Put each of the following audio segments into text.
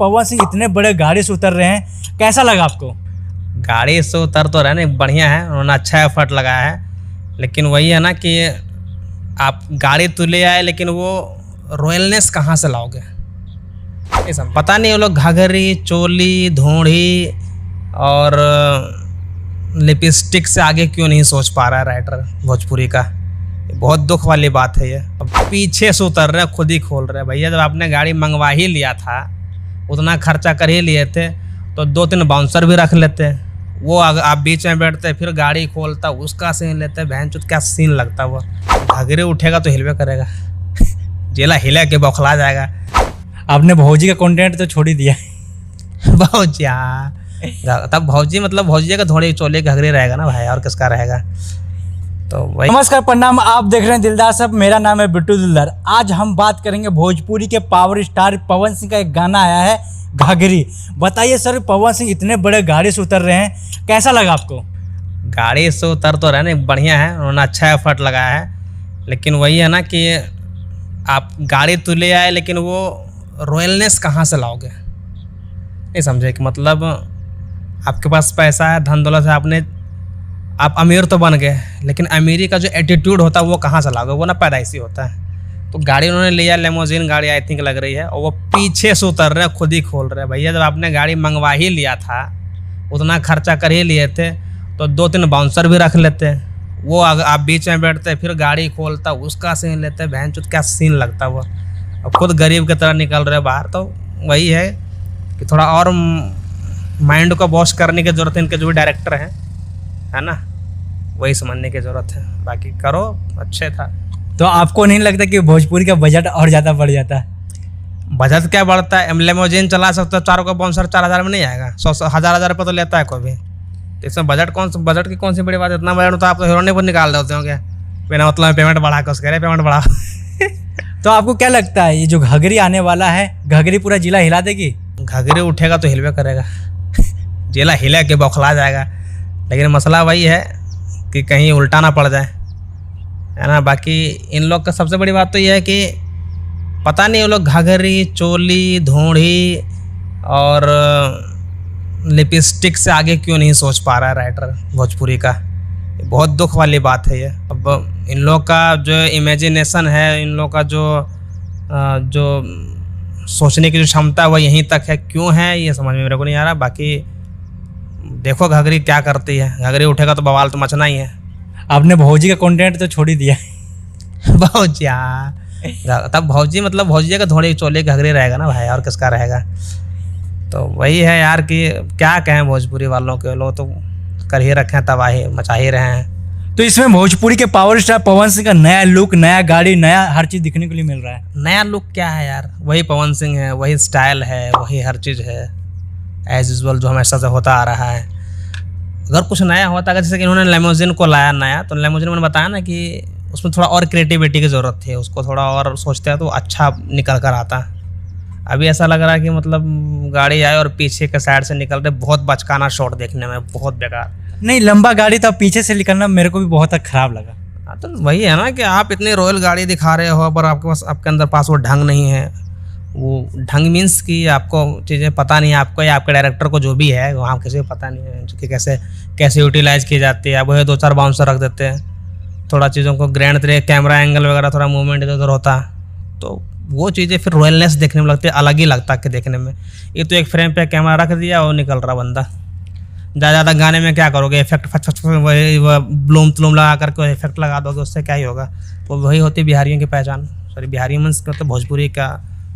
पवन सिंह इतने बड़े गाड़ी से उतर रहे हैं, कैसा लगा आपको? गाड़ी से उतर तो रहे नहीं, बढ़िया है, उन्होंने अच्छा एफर्ट लगाया है। लेकिन वही है ना कि आप गाड़ी तो ले आए, लेकिन वो रॉयलनेस कहाँ से लाओगे? ये सब पता नहीं। वो लोग घाघरी, चोली, धोड़ी और लिपस्टिक से आगे क्यों नहीं सोच पा रहा है राइटर भोजपुरी का। बहुत दुख वाली बात है ये। अब पीछे से उतर रहे, खुद ही खोल रहे। भैया जब आपने गाड़ी मंगवा ही लिया था, उतना खर्चा कर ही लिए थे, तो 2-3 बाउंसर भी रख लेते। वो आप बीच में बैठते, फिर गाड़ी खोलता, उसका सीन लेते। भैंचोद क्या सीन लगता। वो घाघरे उठेगा तो हिलवे करेगा, जेला हिला के बौखला जाएगा। आपने भौजी का कंटेंट तो छोड़ ही दिया। भौजी, हाँ, तब भौजी मतलब भौजी का थोड़ी चोले घाघरे रहेगा ना भाई, और किसका रहेगा? तो वही। नमस्कार, प्रणाम। आप देख रहे हैं दिलदार साहब, मेरा नाम है बिट्टू दिलदार। आज हम बात करेंगे भोजपुरी के पावर स्टार पवन सिंह का एक गाना आया है, घाघरी। बताइए सर, पवन सिंह इतने बड़े गाड़ी से उतर रहे हैं, कैसा लगा आपको? गाड़ी से उतर तो रहे नहीं, बढ़िया है, उन्होंने अच्छा एफर्ट लगाया है। लेकिन वही है ना कि आप गाड़ी तो ले आए, लेकिन वो रॉयलनेस कहाँ से लाओगे? नहीं समझे कि मतलब आपके पास पैसा है, धन दौलत है, आप अमीर तो बन गए, लेकिन अमीरी का जो एटीट्यूड होता है वो कहाँ से लाओगे? वो ना पैदाइशी होता है। तो गाड़ी उन्होंने लिया, लेमोजिन गाड़ी आई थिंक लग रही है, और वो पीछे से उतर रहे, खुद ही खोल रहे। भैया जब आपने गाड़ी मंगवा ही लिया था, उतना खर्चा कर ही लिए थे, तो 2-3 बाउंसर भी रख लेते। वो आप बीच में बैठते, फिर गाड़ी खोलता, उसका सीन लेते। भैंचोद क्या सीन लगता। वो अब खुद गरीब की तरह निकल रहे बाहर। तो वही है कि थोड़ा और माइंड को वॉश करने की ज़रूरत है इनके जो भी डायरेक्टर हैं, है ना, वही समझने की ज़रूरत है। बाकी करो, अच्छे था। तो आपको नहीं लगता कि भोजपुरी का बजट और ज़्यादा बढ़ जाता है? बजट क्या बढ़ता है? लेमोजिन चला सकते हो, चारों का बाउंसर 4,000 में नहीं आएगा। 100,000 रुपये तो लेता है कोई भी। तो इसमें बजट की कौन सी बड़ी बात है? इतना बजट तो आप तो हीरोने पर निकाल देते होंगे, बिना मतलब में पेमेंट बढ़ा कर, उसके रहे पेमेंट बढ़ा। तो आपको क्या लगता है, ये जो घाघरी आने वाला है, घाघरी पूरा जिला हिला देगी? घाघरे उठेगा तो हिलवे करेगा, जेला हिला के बौखला जाएगा। लेकिन मसला वही है कि कहीं उल्टा ना पड़ जाए, है ना। बाकी इन लोग का सबसे बड़ी बात तो यह है कि पता नहीं वो लोग घाघरी, चोली, धोड़ी और लिपस्टिक से आगे क्यों नहीं सोच पा रहा है राइटर भोजपुरी का। बहुत दुख वाली बात है ये। अब इन लोग का जो इमेजिनेशन है, इन लोग का जो सोचने की जो क्षमता है, वो यहीं तक है। क्यों है ये समझ में मेरे को नहीं आ रहा। बाकी देखो घाघरी क्या करती है। घाघरी उठेगा तो बवाल तो मचना ही है। आपने भौजी का कंटेंट तो छोड़ ही दिया। भौजी, हाँ, तब भौजी मतलब भौजी का थोड़ी चोले घाघरी रहेगा ना भाई, और किसका रहेगा? तो वही है यार कि क्या कहें भोजपुरी वालों के। लोग तो कर ही रखे हैं, तबाही मचा ही रहे हैं। तो इसमें भोजपुरी के पावर स्टार पवन सिंह का नया लुक, नया गाड़ी, नया हर चीज़ दिखने के लिए मिल रहा है। नया लुक क्या है यार? वही पवन सिंह है, वही स्टाइल है, वही हर चीज़ है एज यूजुअल, जो हमेशा से होता आ रहा है। अगर कुछ नया होता, अगर जैसे कि इन्होंने लेमोजिन को लाया नया, तो लेमोजिन मैंने बताया ना कि उसमें थोड़ा और क्रिएटिविटी की ज़रूरत थी। उसको थोड़ा और सोचते हैं तो अच्छा निकल कर आता। अभी ऐसा लग रहा है कि मतलब गाड़ी आए और पीछे के साइड से निकल रहे, बहुत बचकाना शॉट देखने में, बहुत बेकार। नहीं, लंबा गाड़ी था, पीछे से निकलना मेरे को भी बहुत खराब लगा। हाँ, तो वही है ना कि आप इतनी रॉयल गाड़ी दिखा रहे हो, पर आपके पास, आपके अंदर पास वो ढंग नहीं है। वो ढंग मीन्स कि आपको चीज़ें पता नहीं है, आपको या आपके डायरेक्टर को, जो भी है वहाँ किसी को पता नहीं है कि कैसे यूटिलाइज की जाती है। अब वही 2-4 बाउंसर रख देते हैं, थोड़ा चीज़ों को ग्रैंड तरीके, कैमरा एंगल वगैरह थोड़ा मूवमेंट इधर उधर होता, तो वो चीज़ें फिर रॉयलनेस देखने में लगती है, अलग ही लगता है कि देखने में। ये तो एक फ्रेम पे कैमरा रख दिया और निकल रहा बंदा। ज़्यादा गाने में क्या करोगे? इफेक्ट वही ब्लूम तलूम लगा करके इफेक्ट लगा दोगे, उससे क्या ही होगा? वो वही होती है बिहारियों की पहचान। सॉरी, बिहारी मीन्स मतलब भोजपुरी का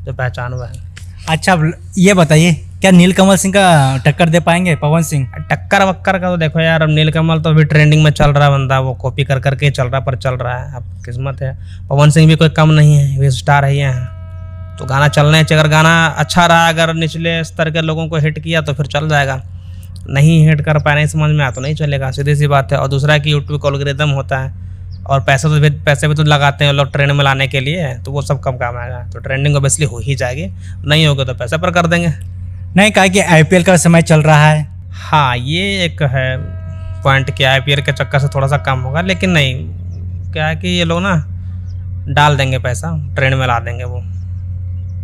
जो पहचान हुआ है। अच्छा, ये बताइए, क्या नीलकमल सिंह का टक्कर दे पाएंगे पवन सिंह? टक्कर वक्कर का तो देखो यार, अब नीलकमल तो अभी ट्रेंडिंग में चल रहा है बंदा, वो कॉपी कर करके चल रहा, पर चल रहा है। अब किस्मत है, पवन सिंह भी कोई कम नहीं है, वे स्टार है। तो गाना चलने चाहिए। अगर गाना अच्छा रहा, अगर निचले स्तर के लोगों को हिट किया तो फिर चल जाएगा। नहीं हिट कर पाए, नहीं समझ में आया तो नहीं चलेगा, सीधी सी बात है। और दूसरा कि यूट्यूब का एल्गोरिदम होता है, और पैसे भी तो लगाते हैं लोग ट्रेंड में लाने के लिए, तो वो सब कम काम आएगा। तो ट्रेंडिंग ऑब्वियसली हो ही जाएगी, नहीं होगा तो पैसे पर कर देंगे। नहीं, कहा कि आईपीएल का समय चल रहा है। हाँ, ये एक है पॉइंट कि आईपीएल के चक्कर से थोड़ा सा कम होगा, लेकिन नहीं, क्या है कि ये लोग ना डाल देंगे पैसा, ट्रेंड में ला देंगे वो।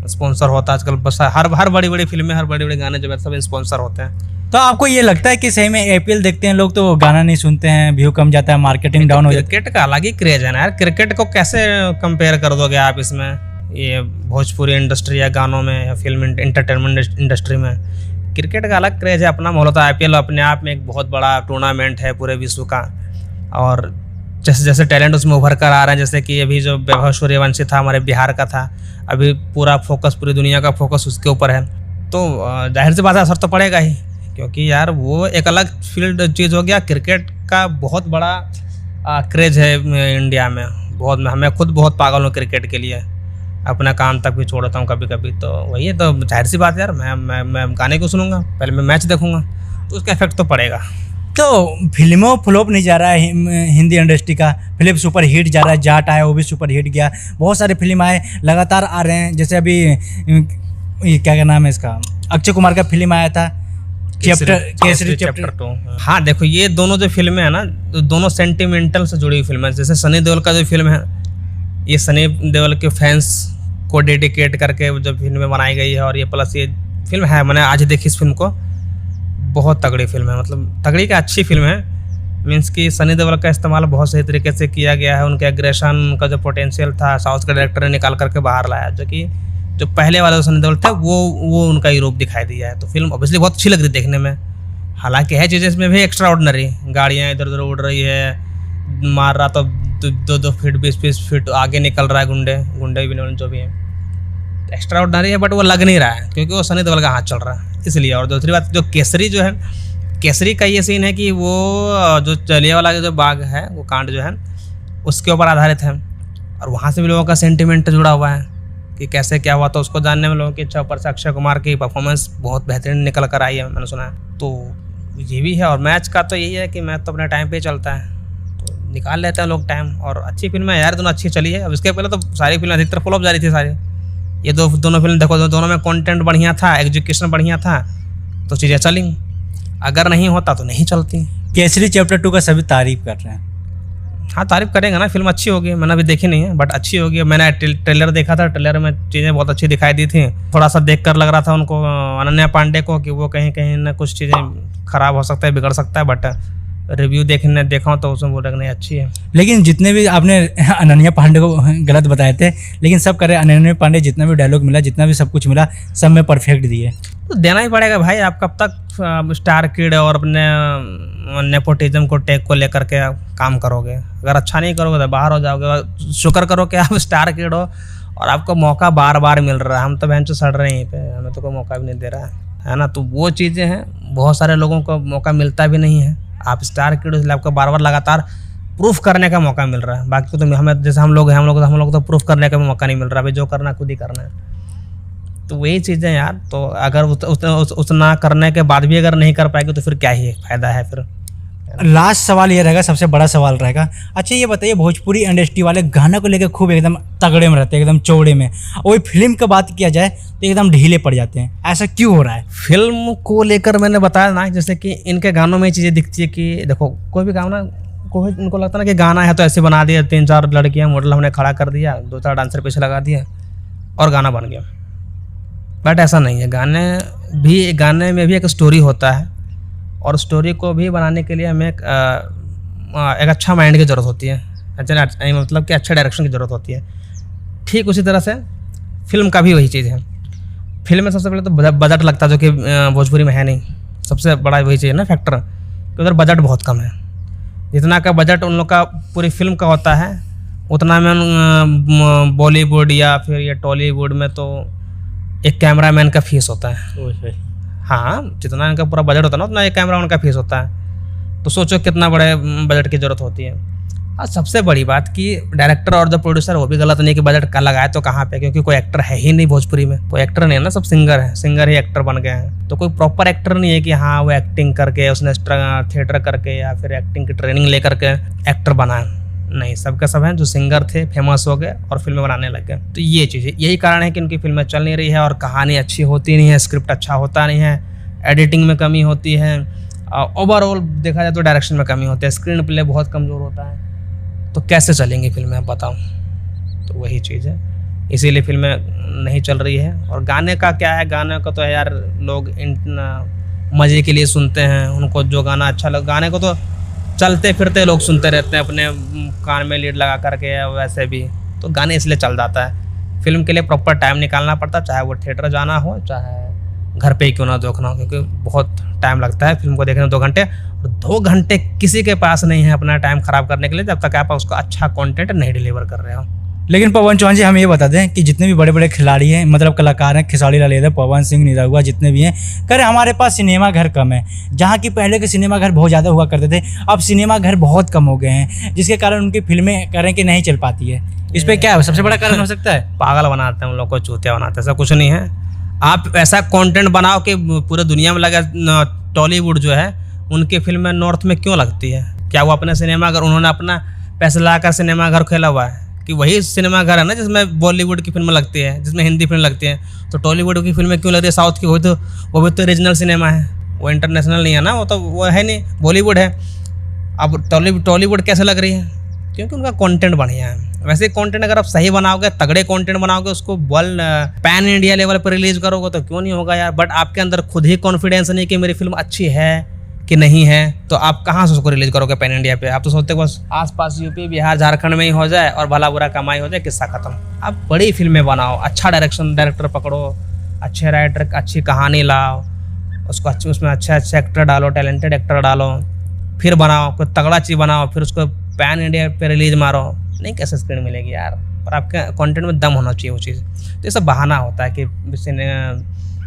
स्पॉन्सर होता है आजकल, बस हर बड़ी बड़ी फिल्में, हर बड़े बड़े गाने जो है सब स्पॉन्सर होते हैं। तो आपको ये लगता है कि सही में APL देखते हैं लोग तो गाना नहीं सुनते हैं, व्यू कम जाता है, मार्केटिंग डाउन हो जाती क्रिकेट का अलग ही क्रेज है ना यार। क्रिकेट को कैसे कंपेयर कर दोगे आप इसमें, ये भोजपुरी इंडस्ट्री या गानों में या फिल्म एंटरटेनमेंट इंडस्ट्री में? क्रिकेट का अलग क्रेज है अपना माहौल होता है। IPL अपने आप में एक बहुत बड़ा टूर्नामेंट है पूरे विश्व का, और जैसे जैसे टैलेंट उसमें उभर कर आ रहे हैं, जैसे कि अभी जो वैभव सूर्यवंशी था हमारे बिहार का था, अभी पूरा फोकस, पूरी दुनिया का फोकस उसके ऊपर है, तो जाहिर सी बात है असर तो पड़ेगा ही, क्योंकि यार वो एक अलग फील्ड चीज़ हो गया। क्रिकेट का बहुत बड़ा क्रेज है इंडिया में, बहुत, मैं खुद बहुत पागल हूँ क्रिकेट के लिए, अपना काम तक भी छोड़ता हूँ कभी कभी। तो वही है, तो जाहिर सी बात है यार, मैं गाने को सुनूंगा, पहले मैं मैच देखूंगा, तो उसका इफेक्ट तो पड़ेगा। तो फिल्मों फ्लॉप नहीं जा रहा है हिंदी इंडस्ट्री का, फिल्म सुपर हिट जा रहा है। जाट आया वो भी सुपर हिट गया, बहुत सारे फिल्म आए लगातार आ रहे हैं। जैसे अभी ये क्या नाम है इसका, अक्षय कुमार का फिल्म आया था केसरी चैप्टर 2। हाँ देखो, ये दोनों जो फिल्में हैं ना, दोनों सेंटिमेंटल से जुड़ी हुई फिल्म है। जैसे सनी देओल का जो फिल्म है, ये सनी देओल के फैंस को डेडिकेट करके जो फिल्म बनाई गई है, और ये प्लस ये फिल्म है, मैंने आज देखी इस फिल्म को, बहुत तगड़ी फिल्म है, मतलब तगड़ी का अच्छी फिल्म है। मीन्स कि सनी देओल का इस्तेमाल बहुत सही तरीके से किया गया है, उनके एग्रेशन का जो पोटेंशियल था साउथ के डायरेक्टर ने निकाल करके बाहर लाया, जो कि जो पहले वाला सनी देओल था वो उनका ही रूप दिखाई दिया है। तो फिल्म ऑब्वियसली बहुत अच्छी लग रही देखने में, हालांकि है चीज़ें इसमें भी एक्स्ट्रा ऑर्डिनरी, गाड़ियाँ इधर उधर उड़ रही है, मार रहा तो 2 फीट 20 फीट आगे निकल रहा है, गुंडे भी जो भी है, एक्स्ट्रा ऑर्डिनरी है, बट वो लग नहीं रहा है क्योंकि वो सनी देओल का हाथ चल रहा है इसलिए। और दूसरी बात, जो केसरी जो है, केसरी का ये सीन है कि वो जो जलियांवाला जो बाग है, वो कांड जो है उसके ऊपर आधारित है, और वहाँ से भी लोगों का सेंटिमेंट जुड़ा हुआ है कि कैसे क्या हुआ, तो उसको जानने में लोगों की इच्छा। ऊपर से अक्षय कुमार की परफॉर्मेंस बहुत बेहतरीन निकल कर आई है, मैंने सुना है, तो ये भी है। और मैच का तो यही है कि मैच तो अपने टाइम पे चलता है, तो निकाल लेते हैं लोग टाइम। और अच्छी फिल्म है यार, दोनों अच्छी चली है। अब इसके पहले तो सारी फिल्म अधिकतर फ्लॉप जा रही थी सारी, ये दोनों फिल्म देखो, दोनों में कंटेंट बढ़िया था, एग्जीक्यूशन बढ़िया था, तो चीज़ें चली। अगर नहीं होता तो नहीं चलती। केसरी चैप्टर 2 का सभी तारीफ कर रहे हैं। हाँ, तारीफ करेंगे ना, फिल्म अच्छी होगी, मैंने अभी देखी नहीं है बट अच्छी होगी। मैंने ट्रेलर देखा था, ट्रेलर में चीज़ें बहुत अच्छी दिखाई दी थी। थोड़ा सा देख कर लग रहा था उनको, अनन्या पांडे को, कि वो कहीं कहीं ना कुछ चीज़ें खराब हो सकता है, बिगड़ सकता है, बट रिव्यू देखा तो उसमें बोल रहे नहीं अच्छी है। लेकिन जितने भी आपने अनन्या पांडे को गलत बताए थे, लेकिन सब करे अनन्या पांडे, जितना भी डायलॉग मिला, जितना भी सब कुछ मिला, सब में परफेक्ट दिए। तो देना ही पड़ेगा भाई, आप कब तक स्टार किड और अपने नेपोटिज्म को टेक को लेकर के काम करोगे? अगर अच्छा नहीं करोगे तो बाहर हो जाओगे। शुक्र करो कि आप स्टार किड हो और आपको मौका बार बार मिल रहा है। हम तो बेंच सड़ रहे हैं यहीं पे, हमें तो कोई मौका भी नहीं दे रहा है ना। तो वो चीज़ें हैं, बहुत सारे लोगों को मौका मिलता भी नहीं है। आप स्टार किड, इसलिए आपको बार बार लगातार प्रूफ करने का मौका मिल रहा है। बाकी तो हमें, जैसे हम लोग तो प्रूफ करने का भी मौका नहीं मिल रहा, भाई जो करना खुद ही करना है। तो वही चीज़ें यार, तो अगर उतना करने के बाद भी अगर नहीं कर पाएंगे तो फिर क्या ही फायदा है फिर। लास्ट सवाल ये रहेगा, सबसे बड़ा सवाल रहेगा। अच्छा ये बताइए, भोजपुरी इंडस्ट्री वाले गाना को लेकर खूब एकदम तगड़े में रहते हैं, एकदम चौड़े में, वही फिल्म की बात किया जाए तो एकदम ढीले पड़ जाते हैं। ऐसा क्यों हो रहा है? फिल्म को लेकर मैंने बताया ना, जैसे कि इनके गानों में चीज़ें दिखती है कि देखो, कोई भी गाना को इनको लगता है ना कि गाना है तो ऐसे बना दिया, 3-4 लड़कियाँ मॉडल हमने खड़ा कर दिया, 2-4 डांसर पीछे लगा दिया और गाना बन गया। बट ऐसा नहीं है, गाने में भी एक स्टोरी होता है, और स्टोरी को भी बनाने के लिए हमें एक अच्छा माइंड की ज़रूरत होती है, मतलब कि अच्छा डायरेक्शन की ज़रूरत होती है। ठीक उसी तरह से फिल्म का भी वही चीज़ है। फिल्म में सबसे पहले तो बजट लगता है, जो कि भोजपुरी में है नहीं। सबसे बड़ा वही चीज़ है ना फैक्टर, कि उधर बजट बहुत कम है। जितना का बजट उन लोग का पूरी फिल्म का होता है, उतना में बॉलीवुड या फिर ये टॉलीवुड में तो एक कैमरामैन का फीस होता है। हाँ, जितना इनका पूरा बजट होता है ना, उतना एक कैमरामैन का फीस होता है। तो सोचो कितना बड़े बजट की ज़रूरत होती है। और सबसे बड़ी बात कि डायरेक्टर और जो प्रोड्यूसर, वो भी गलत नहीं कि बजट का लगाए तो कहाँ पे, क्योंकि कोई एक्टर है ही नहीं भोजपुरी में। कोई एक्टर नहीं है ना, सब सिंगर है, सिंगर ही एक्टर बन गए हैं। तो कोई प्रॉपर एक्टर नहीं है कि हाँ वो एक्टिंग करके, उसने थिएटर करके या फिर एक्टिंग की ट्रेनिंग लेकर के एक्टर बना है। नहीं, सबके सब हैं जो सिंगर थे, फेमस हो गए और फिल्में बनाने लग गए। तो ये चीज़ है, यही कारण है कि उनकी फिल्में चल नहीं रही है, और कहानी अच्छी होती नहीं है, स्क्रिप्ट अच्छा होता नहीं है, एडिटिंग में कमी होती है, ओवरऑल देखा जाए तो डायरेक्शन में कमी होती है, स्क्रीन प्ले बहुत कमज़ोर होता है। तो कैसे चलेंगी फिल्में, आप बताओ? तो वही चीज़ है, इसीलिए फिल्में नहीं चल रही है। और गाने का क्या है, गाने का तो यार लोग मज़े के लिए सुनते हैं, उनको जो गाना अच्छा लगे, गाने को तो चलते फिरते लोग सुनते रहते हैं अपने कान में लीड लगा करके, या वैसे भी तो गाने इसलिए चल जाता है। फिल्म के लिए प्रॉपर टाइम निकालना पड़ता है, चाहे वो थिएटर जाना हो चाहे घर पे ही क्यों ना देखना हो, क्योंकि बहुत टाइम लगता है फिल्म को देखने में। 2 घंटे, और 2 घंटे किसी के पास नहीं है अपना टाइम ख़राब करने के लिए, जब तक आप उसको अच्छा कंटेंट नहीं डिलीवर कर रहे हो। लेकिन पवन चौहान जी, हम ये बता दें कि जितने भी बड़े बड़े खिलाड़ी हैं, मतलब कलाकार हैं, खेसारी लाल यादव, पवन सिंह, निरहुआ, जितने भी हैं, करे हमारे पास सिनेमा घर कम है। जहाँ की पहले के सिनेमा घर बहुत ज़्यादा हुआ करते थे, अब सिनेमा घर बहुत कम हो गए हैं, जिसके कारण उनकी फिल्में करें कि नहीं चल पाती है। इस पर क्या है, सबसे बड़ा कारण हो सकता है? पागल बनाते हैं उन लोग को, चूतिया बनाते हैं, ऐसा कुछ नहीं है। आप ऐसा कंटेंट बनाओ कि पूरे दुनिया में लगे। टॉलीवुड जो है उनकी फिल्में नॉर्थ में क्यों लगती है? क्या वो अपने सिनेमा घर, उन्होंने अपना पैसा लाकर सिनेमा घर खोला हुआ है कि वही सिनेमा घर है ना जिसमें बॉलीवुड की फिल्म लगती है, जिसमें हिंदी फिल्म लगती है? तो टॉलीवुड की फिल्में क्यों लग रही है? साउथ की वो भी तो रीजनल सिनेमा है, वो इंटरनेशनल नहीं है ना, वो है नहीं, बॉलीवुड है। अब टॉलीवुड कैसे लग रही है? क्योंकि उनका कंटेंट बढ़िया है। वैसे कंटेंट अगर आप सही बनाओगे, तगड़े कंटेंट बनाओगे, उसको पैन इंडिया लेवल पर रिलीज करोगे तो क्यों नहीं होगा यार। बट आपके अंदर खुद ही कॉन्फिडेंस नहीं कि मेरी फिल्म अच्छी है कि नहीं है, तो आप कहाँ से उसको रिलीज करोगे पैन इंडिया पे? आप तो सोचते बस आसपास यूपी, बिहार, झारखंड में ही हो जाए और भला बुरा कमाई हो जाए, किस्सा खत्म। आप बड़ी फिल्में बनाओ, अच्छा डायरेक्टर पकड़ो, अच्छे राइटर, अच्छी कहानी लाओ, उसको अच्छे, उसमें अच्छे एक्टर डालो, टैलेंटेड एक्टर डालो, फिर बनाओ, कोई तगड़ा चीज़ बनाओ, फिर उसको पैन इंडिया पे रिलीज मारो। नहीं, कैसे स्क्रीन मिलेगी यार? पर आपके कंटेंट में दम होना चाहिए वो चीज़। तो ये सब बहाना होता है कि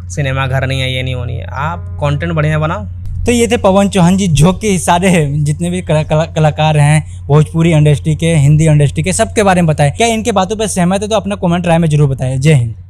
सिनेमा घर नहीं है, ये नहीं होनी है। आप कंटेंट बढ़िया बनाओ। तो ये थे पवन चौहान जी, जो कि सारे जितने भी कलाकार हैं भोजपुरी इंडस्ट्री के, हिंदी इंडस्ट्री के, सबके बारे में बताए। क्या इनके बातों पर सहमत है? तो अपना कमेंट राय में जरूर बताएं। जय हिंद।